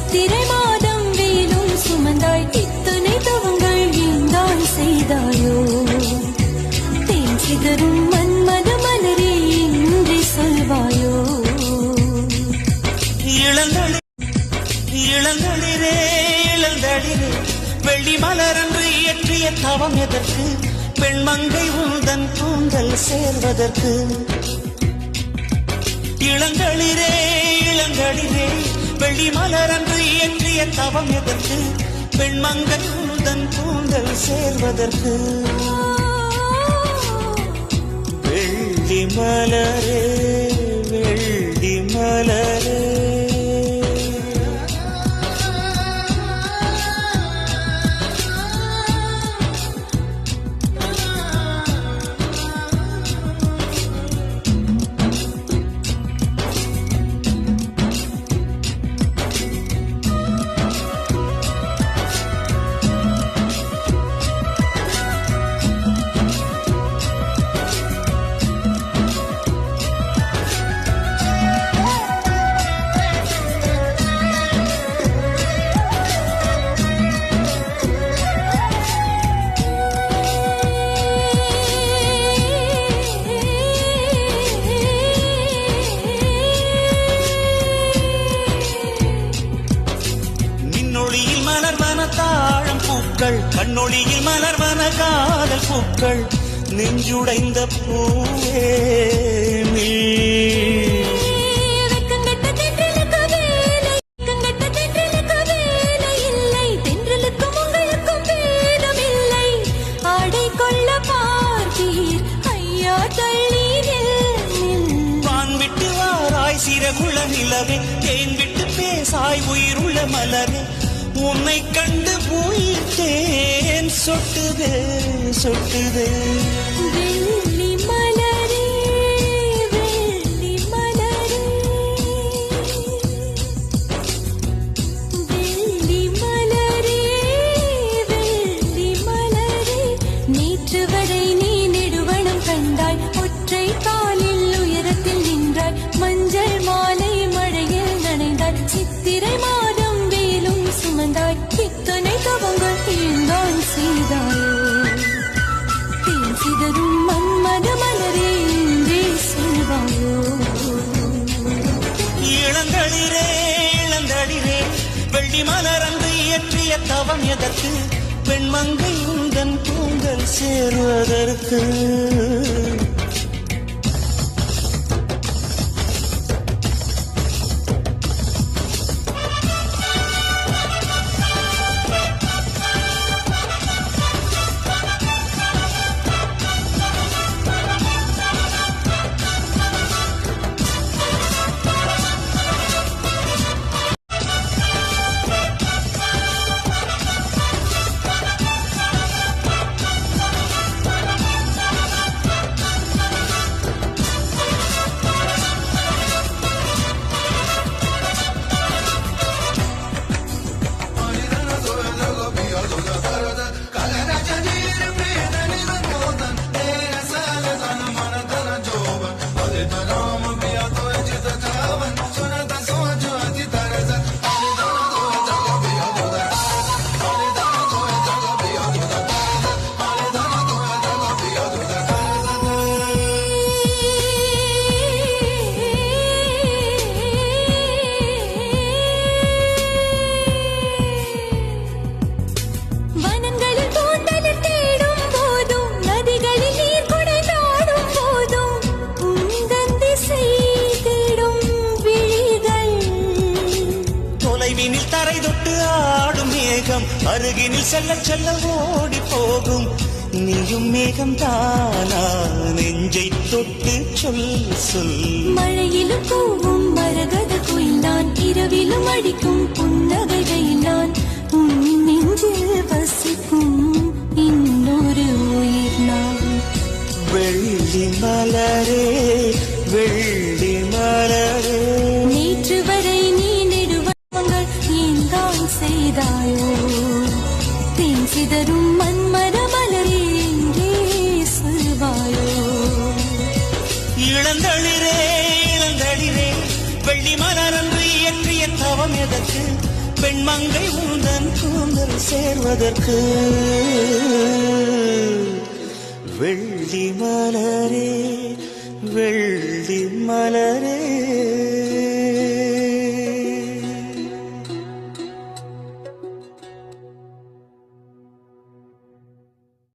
சித்திரை மாதம் வேலும் சுமந்தாய் இத்தனை தவங்கள் ஏந்தான் செய்தாயோ தேன் சிதறும் மன்மத மலரே இன்றி சொல்வாயோ இளந்தளிரே இளந்தளிரே வெள்ளி மலரன்று இயற்றிய தவம் எதற்கு பெண்மங்கை உந்தன் கூந்தல் சேர்வதற்கு இளந்தளிரே இளந்தளிரே வெள்ளி மலரன்று இயற்றிய தவம் எதற்கு பெண்மங்கை உந்தன் கூந்தல் சேர்வதற்கு வெள்ளி மலரே வெள்ளி மலரே கண்ணொளியில் மலர்வன காதல் பூக்கள் நெஞ்சுடைந்த பூவே வான்விட்டு வாராய் சிறகுள நிலவே தேன் விட்டு பேசாய் உயிருள்ள மலரே உன்னை கண்டு உயிர்த்தேன் சொட்டுதே சொட்டுதே வெள்ளி மலரே வெள்ளி மலரே வெள்ளி மலரே வெள்ளி மலரே நேற்று வரை நீ நெடுவனம் கண்டாய் ஒற்றை காலில் உயரத்தில் நின்றாய் மஞ்சள் மாலை மழையில் நனைந்தாய் சித்திரை மாதம் வேலும் சுமந்தாய் இத்தனை தவங்கள் ஏந்தான் செய்தாயோ தேன் சிதறும் மன்மத மலரே இன்றே சொல்வாயோ இளந்தளிரே இளந்தளிரே வெள்ளி மலரன்று இயற்றிய தவம் எதற்கு பெண்மங்கை உந்தன் கூந்தல் சேருவதற்கு அருகினில் செல்ல செல்ல ஓடி போகும் நீயும் மேகம் தானா நெஞ்சை தொட்டு சொல் சொல் மழையிலும் பூவும் மரகத குயில் நான் இரவிலும் அடிக்கும் புன்னகையில் நான் உன் நெஞ்சில் வசிக்கும் இன்னொரு உயிர் நான் வெள்ளி மலரே வெள்ளி மலரே நேற்று வரை நீ நெடுவங்கள் ஏந்தான் செய்தாயோ தேன் சிதறும் மன்மத மலரே எங்கே சொல்வாயோ இளந்தளிரே இளந்தளிரே வெள்ளி மலரன்று இயற்றிய தவம் எதற்கு பெண்மங்கை உந்தன் கூந்தல் சேர்வதற்கு வெள்ளி மலரே வெள்ளி மலரே